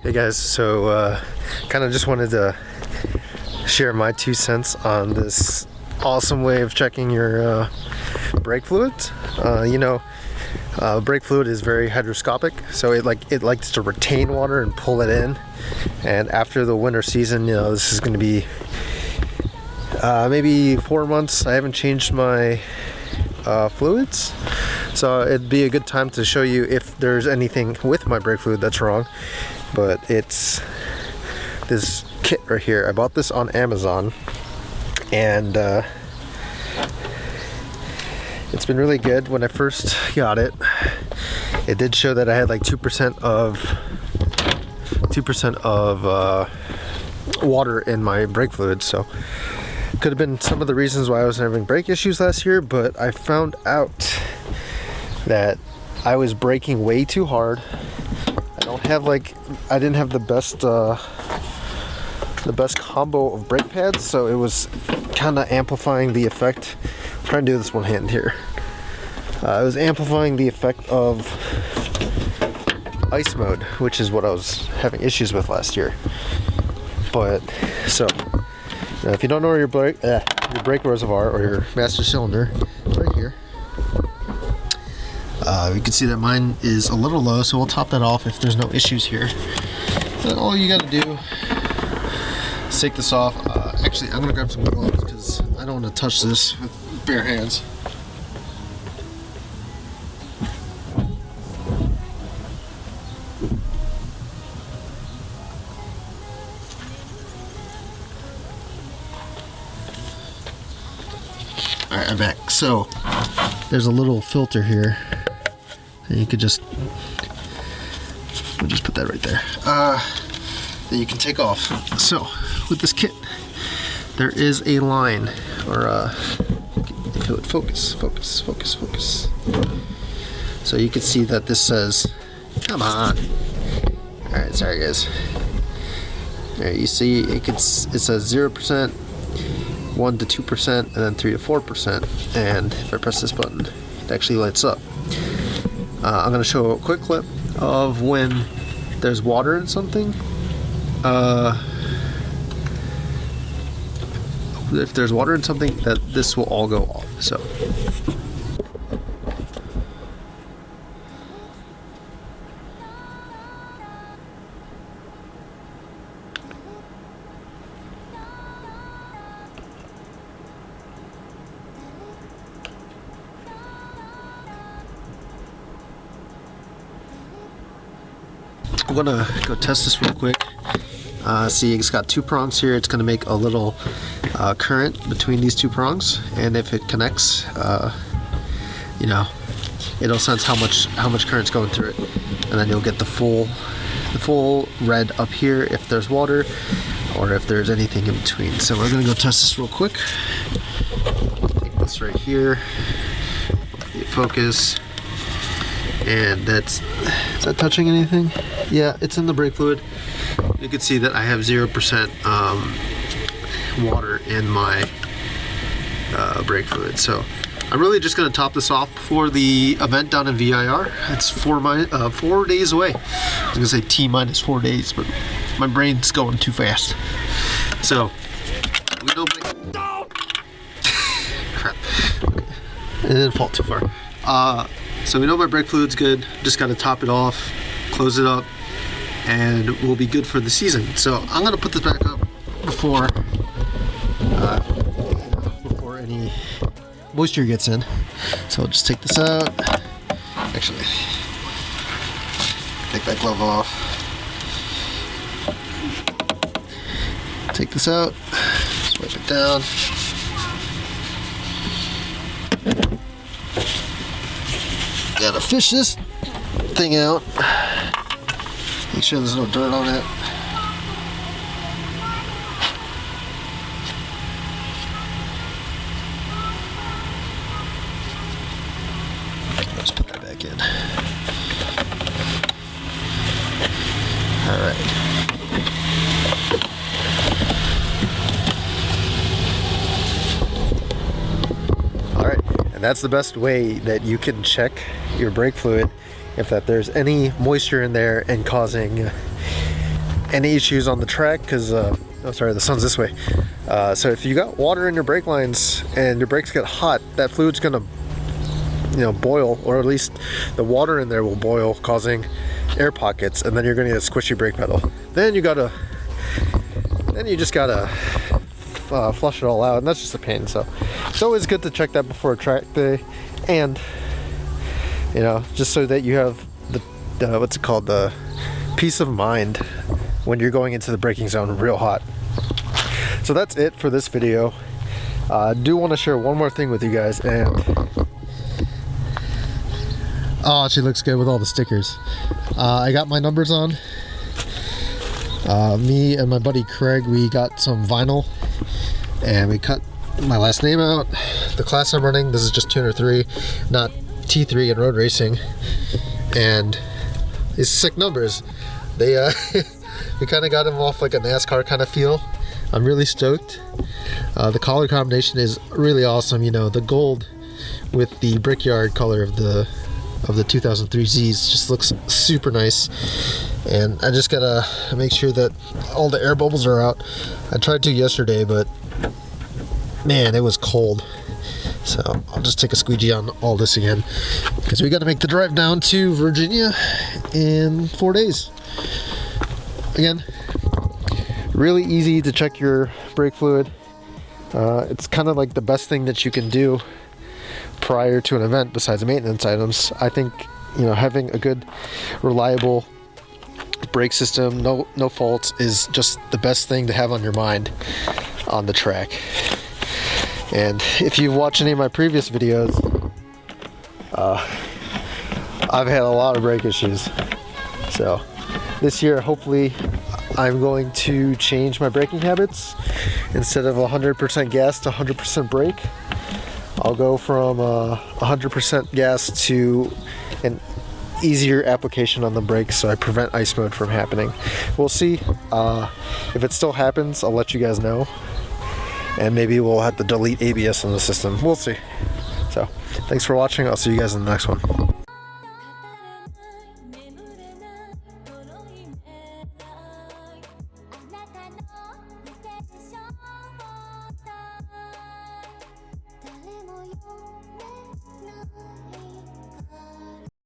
Hey guys, so kind of just wanted to share my 2 cents on this awesome way of checking your brake fluids. Brake fluid is very hydroscopic, so it likes to retain water and pull it in. And after the winter season, this is going to be maybe 4 months. I haven't changed my fluids, so it'd be a good time to show you if there's anything with my brake fluid that's wrong. But it's this kit right here. I bought this on Amazon, and it's been really good. When I first got it, it did show that I had like 2% of water in my brake fluid, so could have been some of the reasons why I was having brake issues last year. But I found out that I was braking way too hard. I didn't have the best combo of brake pads, so it was kind of amplifying the effect. I'm trying to do this one hand here. It was amplifying the effect of ice mode, which is what I was having issues with last year. But so if you don't know where your brake reservoir or your master cylinder, it's right here. You can see that mine is a little low, so we'll top that off if there's no issues here. Then all you gotta do is take this off. Actually, I'm gonna grab some gloves because I don't want to touch this with bare hands. Alright, I'm back. So, there's a little filter here. And you could we'll just put that right there. That you can take off. So, with this kit, there is a line, or if it would focus. So you can see that this says, come on. Alright, sorry guys. There, you see it says 0%, 1 to 2%, and then 3 to 4%. And if I press this button, it actually lights up. I'm going to show a quick clip of when there's water in something. If there's water in something, that this will all go off. So. I'm gonna go test this real quick. See, it's got 2 prongs here. It's gonna make a little current between these 2 prongs, and if it connects, it'll sense how much current's going through it, and then you'll get the full red up here if there's water or if there's anything in between. So we're gonna go test this real quick. Take this right here, focus, and is that touching anything? Yeah, it's in the brake fluid. You can see that I have 0% water in my brake fluid. So I'm really just going to top this off before the event down in VIR. It's 4 days away. I was going to say T-minus 4 days, but my brain's going too fast. So we know crap. It didn't fall too far. So we know my brake fluid's good. Just got to top it off, close it up, and we'll be good for the season. So I'm gonna put this back up before any moisture gets in. So I'll just take this out. Actually, take that glove off. Take this out. Swipe it down. Gotta fish this thing out. Make sure there's no dirt on it. Let's put that back in. Alright. Alright, and that's the best way that you can check your brake fluid, if there's any moisture in there and causing any issues on the track, because oh sorry, the sun's this way. So if you got water in your brake lines and your brakes get hot, that fluid's gonna, you know, boil, or at least the water in there will boil, causing air pockets, and then you're gonna get a squishy brake pedal. Then you just gotta flush it all out, and that's just a pain. So it's always good to check that before a track day, and you know, just so that you have the what's it called, the peace of mind when you're going into the braking zone real hot. So that's it for this video. I do want to share one more thing with you guys, and oh, she looks good with all the stickers. I got my numbers on. Me and my buddy Craig, we got some vinyl and we cut my last name out, the class I'm running. This is just 203, not T3 in road racing, and these sick numbers. They we kind of got them off like a NASCAR kind of feel. I'm really stoked. The color combination is really awesome. You know, the gold with the Brickyard color of the 2003 Zs just looks super nice. And I just gotta make sure that all the air bubbles are out. I tried to yesterday, but man, it was cold. So I'll just take a squeegee on all this again, because we got to make the drive down to Virginia in 4 days. Again, really easy to check your brake fluid. It's kind of like the best thing that you can do prior to an event besides maintenance items. I think, you know, having a good, reliable brake system, no faults, is just the best thing to have on your mind on the track. And if you've watched any of my previous videos, I've had a lot of brake issues. So this year, hopefully, I'm going to change my braking habits. Instead of 100% gas to 100% brake, I'll go from 100% gas to an easier application on the brakes, so I prevent ice mode from happening. We'll see. If it still happens, I'll let you guys know. And maybe we'll have to delete ABS in the system. We'll see. So, thanks for watching. I'll see you guys in the next one.